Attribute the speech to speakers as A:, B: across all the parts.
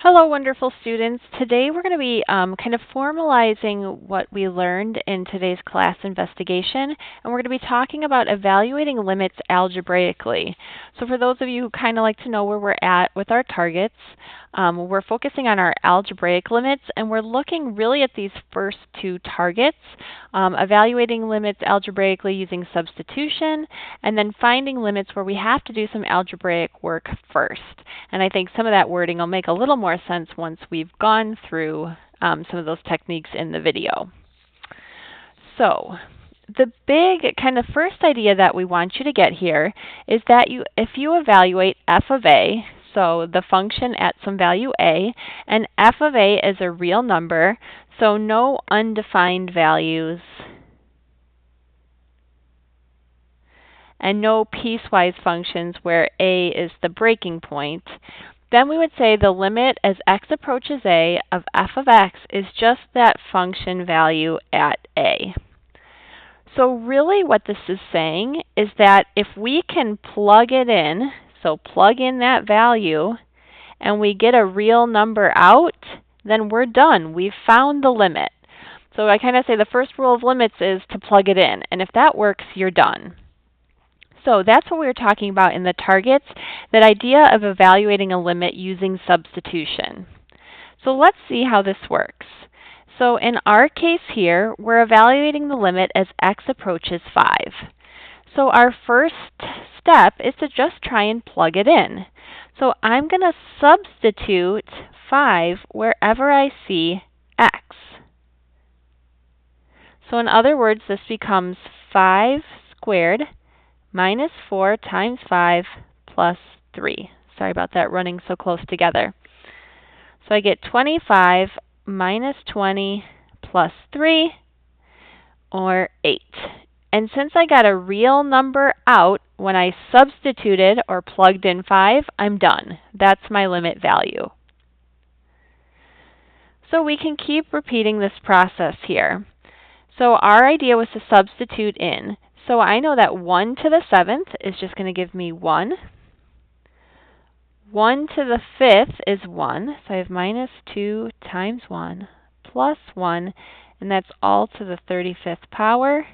A: Hello, wonderful students. Today we're going to be kind of formalizing what we learned in today's class investigation, and we're going to be talking about evaluating limits algebraically. So for those of you who kind of like to know where we're at with our targets, we're focusing on our algebraic limits, and we're looking really at these first two targets, evaluating limits algebraically using substitution, and then finding limits where we have to do some algebraic work first. And I think some of that wording will make a little more sense once we've gone through some of those techniques in the video. So the big kind of first idea that we want you to get here is that if you evaluate f of a, so the function at some value a, and f of a is a real number, so no undefined values and no piecewise functions where a is the breaking point, then we would say the limit as x approaches a of f of x is just that function value at a. So really what this is saying is that if we can plug it in, so plug in that value, and we get a real number out, then we're done. We've found the limit. So I kind of say the first rule of limits is to plug it in, and if that works, you're done. So that's what we were talking about in the targets, that idea of evaluating a limit using substitution. So let's see how this works. So in our case here, we're evaluating the limit as x approaches 5. So our first step is to just try and plug it in. So I'm going to substitute 5 wherever I see x. So in other words, this becomes 5 squared minus 4 times 5 plus 3. Sorry about that running so close together. So I get 25 minus 20 plus 3, or 8. And since I got a real number out when I substituted or plugged in 5, I'm done. That's my limit value. So we can keep repeating this process here. So our idea was to substitute in. So I know that 1 to the 7th is just going to give me 1. 1 to the 5th is 1. So I have minus 2 times 1 plus 1, and that's all to the 35th power.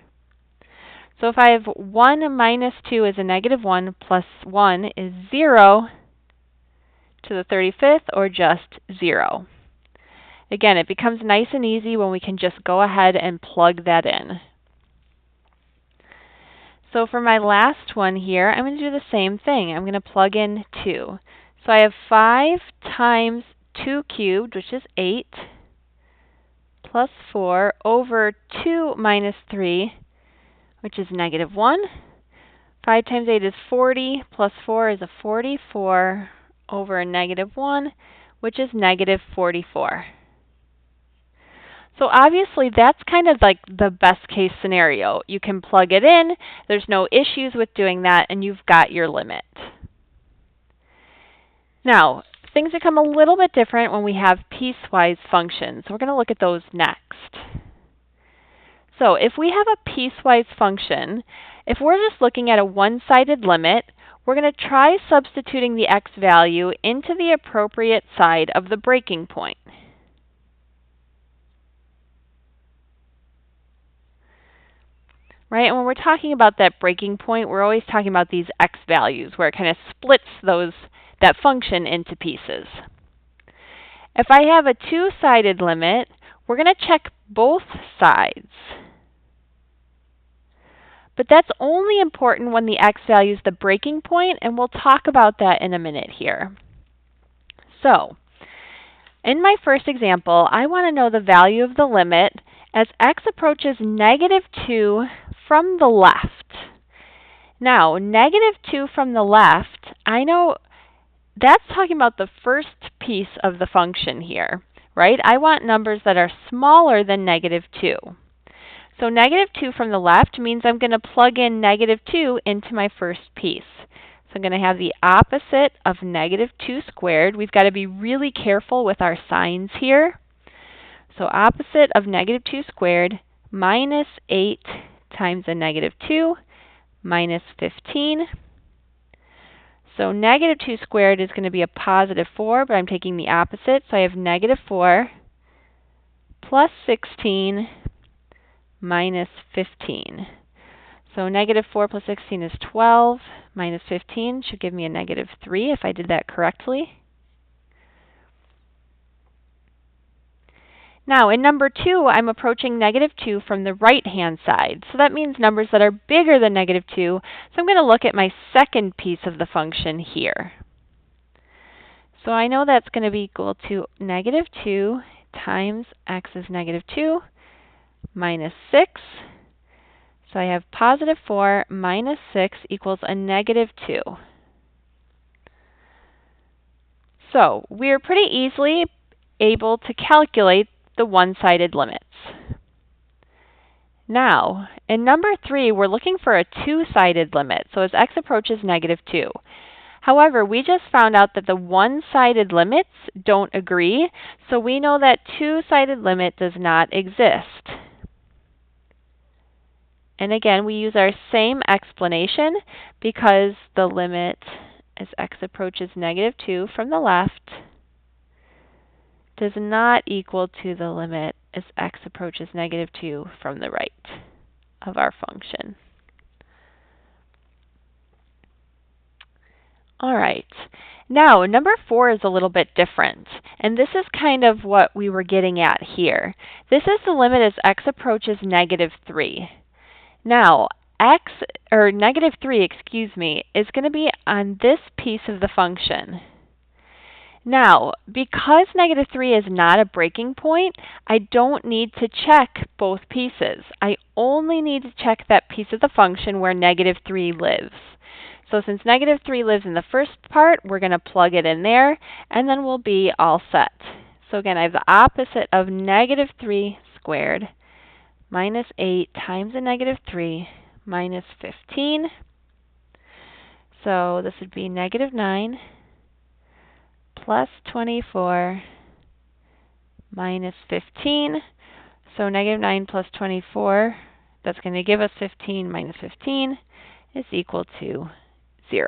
A: So if I have 1 minus 2 is a negative 1 plus 1 is 0 to the 35th, or just 0. Again, it becomes nice and easy when we can just go ahead and plug that in. So for my last one here, I'm going to do the same thing. I'm going to plug in 2. So I have 5 times 2 cubed, which is 8, plus 4 over 2 minus 3, which is negative 1. 5 times 8 is 40, plus 4 is a 44 over a negative 1, which is negative 44. So obviously that's kind of like the best case scenario. You can plug it in, there's no issues with doing that, and you've got your limit. Now, things become a little bit different when we have piecewise functions. We're going to look at those next. So if we have a piecewise function, if we're just looking at a one-sided limit, we're going to try substituting the x value into the appropriate side of the breaking point. Right? And when we're talking about that breaking point, we're always talking about these x values, where it kind of splits that function into pieces. If I have a two-sided limit, we're going to check both sides. But that's only important when the x value is the breaking point, and we'll talk about that in a minute here. So, in my first example, I want to know the value of the limit as x approaches negative 2 from the left. Now, negative 2 from the left, I know that's talking about the first piece of the function here, right? I want numbers that are smaller than negative 2. So negative 2 from the left means I'm going to plug in negative 2 into my first piece. So I'm going to have the opposite of negative 2 squared. We've got to be really careful with our signs here. So opposite of negative 2 squared minus 8 times a negative 2 minus 15. So negative 2 squared is going to be a positive 4, but I'm taking the opposite. So I have negative 4 plus 16 minus 15. So negative 4 plus 16 is 12, minus 15 should give me a negative 3 if I did that correctly. Now, in number 2, I'm approaching negative 2 from the right-hand side. So that means numbers that are bigger than negative 2. So I'm going to look at my second piece of the function here. So I know that's going to be equal to negative 2 times x is negative 2 minus 6. So I have positive 4 minus 6 equals a negative 2. So we're pretty easily able to calculate the one-sided limits. Now, in number 3, we're looking for a two-sided limit, so as x approaches negative 2. However, we just found out that the one-sided limits don't agree, so we know that two-sided limit does not exist. And again, we use our same explanation because the limit as x approaches negative 2 from the left does not equal to the limit as x approaches negative 2 from the right of our function. All right. Now, number 4 is a little bit different, and this is kind of what we were getting at here. This is the limit as x approaches negative 3. Now, negative 3, is going to be on this piece of the function. Now, because negative 3 is not a breaking point, I don't need to check both pieces. I only need to check that piece of the function where negative 3 lives. So since negative 3 lives in the first part, we're going to plug it in there, and then we'll be all set. So again, I have the opposite of negative 3 squared minus 8 times a negative 3 minus 15. So this would be negative 9 plus 24 minus 15. So negative 9 plus 24, that's going to give us 15 minus 15 is equal to 0.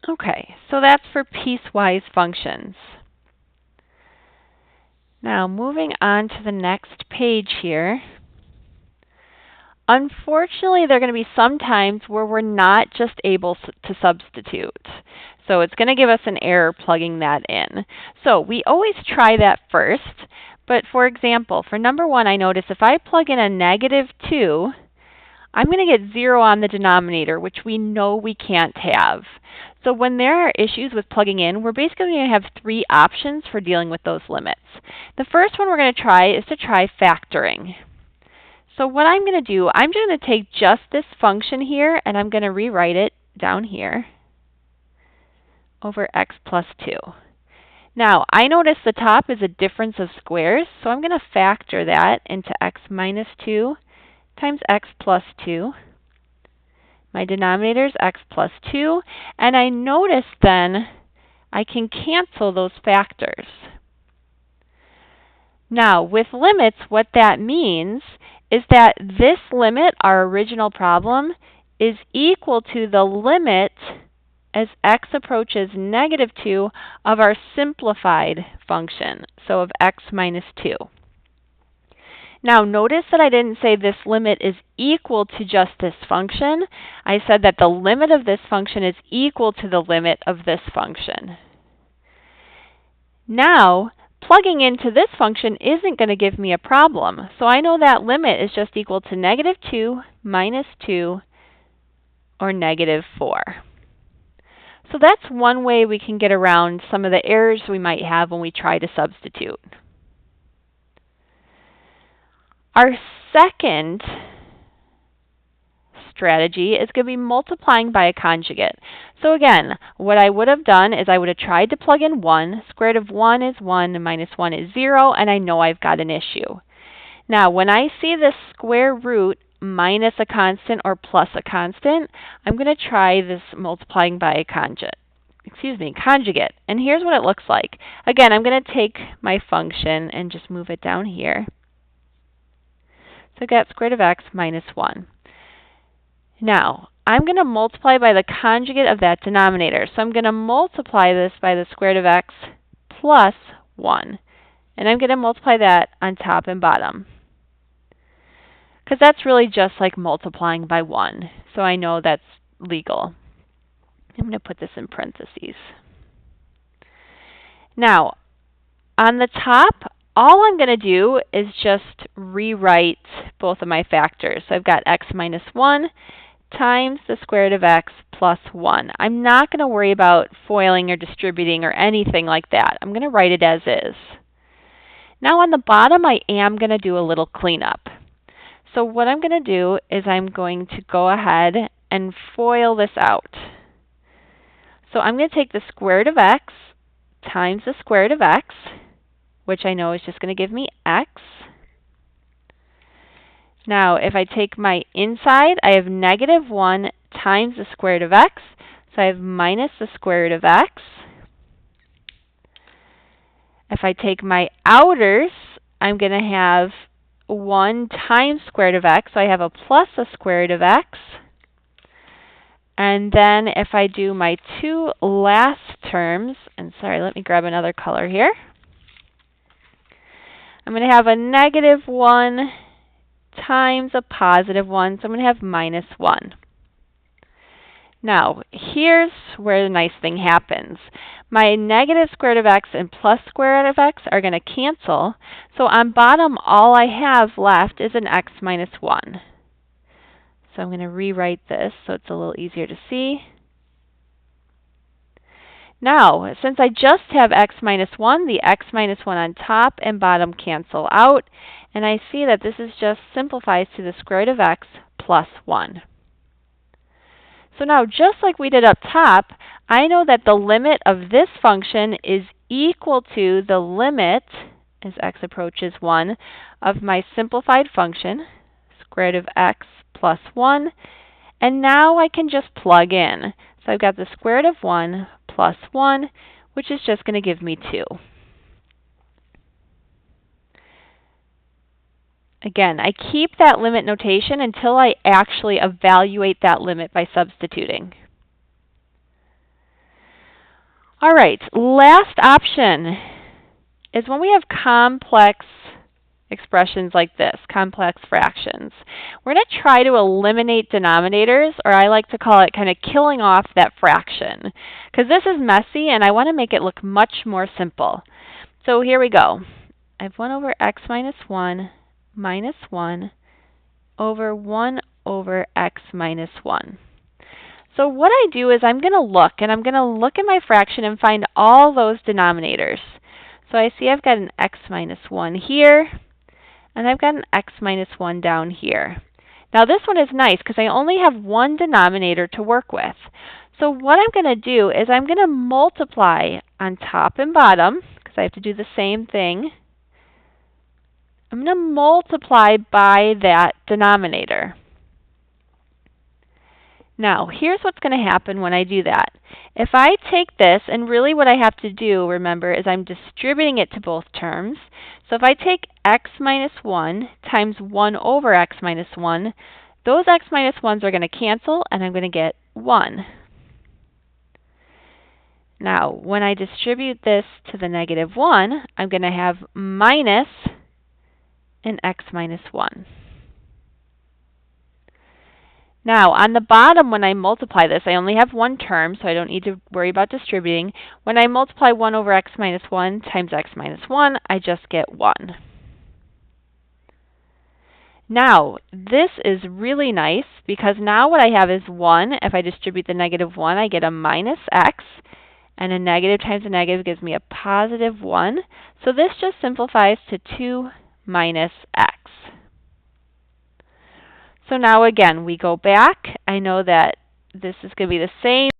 A: Okay, so that's for piecewise functions. Now, moving on to the next page here. Unfortunately, there are going to be some times where we're not just able to substitute. So it's going to give us an error plugging that in. So we always try that first. But for example, for number 1, I notice if I plug in a negative 2, I'm going to get 0 on the denominator, which we know we can't have. So when there are issues with plugging in, we're basically going to have 3 options for dealing with those limits. The first one we're going to try is to try factoring. So what I'm going to do, I'm going to take just this function here, and I'm going to rewrite it down here over x plus 2. Now, I notice the top is a difference of squares, so I'm going to factor that into x minus 2 times x plus 2. My denominator is x plus 2, and I notice then I can cancel those factors. Now, with limits, what that means is that this limit, our original problem, is equal to the limit as x approaches negative 2 of our simplified function, so of x minus 2. Now, notice that I didn't say this limit is equal to just this function. I said that the limit of this function is equal to the limit of this function. Now, plugging into this function isn't going to give me a problem. So I know that limit is just equal to negative 2 minus 2, or negative 4. So that's one way we can get around some of the errors we might have when we try to substitute. Our second strategy is going to be multiplying by a conjugate. So again, what I would have done is I would have tried to plug in 1. Square root of 1 is 1, and minus 1 is 0, and I know I've got an issue. Now, when I see this square root minus a constant or plus a constant, I'm going to try this multiplying by a conjugate. And here's what it looks like. Again, I'm going to take my function and just move it down here. So I got square root of x minus 1. Now, I'm going to multiply by the conjugate of that denominator. So I'm going to multiply this by the square root of x plus 1. And I'm going to multiply that on top and bottom, because that's really just like multiplying by 1. So I know that's legal. I'm going to put this in parentheses. Now, on the top, all I'm going to do is just rewrite both of my factors. So I've got x minus 1 times the square root of x plus 1. I'm not going to worry about foiling or distributing or anything like that. I'm going to write it as is. Now on the bottom, I am going to do a little cleanup. So what I'm going to do is I'm going to go ahead and FOIL this out. So I'm going to take the square root of x times the square root of x, which I know is just going to give me x. Now, if I take my inside, I have negative 1 times the square root of x. So I have minus the square root of x. If I take my outers, I'm going to have 1 times square root of x. So I have a plus the square root of x. And then if I do my two last terms, and sorry, let me grab another color here. I'm going to have a negative 1 times a positive 1, so I'm going to have minus 1. Now, here's where the nice thing happens. My negative square root of x and plus square root of x are going to cancel, so on bottom, all I have left is an x minus 1. So I'm going to rewrite this so it's a little easier to see. Now, since I just have x minus 1, the x minus 1 on top and bottom cancel out, and I see that this is just simplifies to the square root of x plus 1. So now, just like we did up top, I know that the limit of this function is equal to the limit, as x approaches 1, of my simplified function, square root of x plus 1, and now I can just plug in. So I've got the square root of 1 plus 1, which is just going to give me 2. Again, I keep that limit notation until I actually evaluate that limit by substituting. All right, last option is when we have complex expressions like this, complex fractions. We're going to try to eliminate denominators, or I like to call it kind of killing off that fraction, because this is messy and I want to make it look much more simple. So here we go. I have 1 over x minus 1 minus 1 over 1 over x minus 1. So what I do is I'm going to look at my fraction and find all those denominators. So I see I've got an x minus 1 here, and I've got an x minus 1 down here. Now this one is nice because I only have one denominator to work with. So what I'm going to do is I'm going to multiply on top and bottom, because I have to do the same thing. I'm going to multiply by that denominator. Now, here's what's going to happen when I do that. If I take this, and really what I have to do, remember, is I'm distributing it to both terms. So if I take x minus 1 times 1 over x minus 1, those x minus 1s are going to cancel, and I'm going to get 1. Now, when I distribute this to the negative 1, I'm going to have minus an x minus 1. Now, on the bottom, when I multiply this, I only have one term, so I don't need to worry about distributing. When I multiply 1 over x minus 1 times x minus 1, I just get 1. Now, this is really nice because now what I have is 1. If I distribute the negative 1, I get a minus x, and a negative times a negative gives me a positive 1. So this just simplifies to 2 minus x. So now again, we go back. I know that this is going to be the same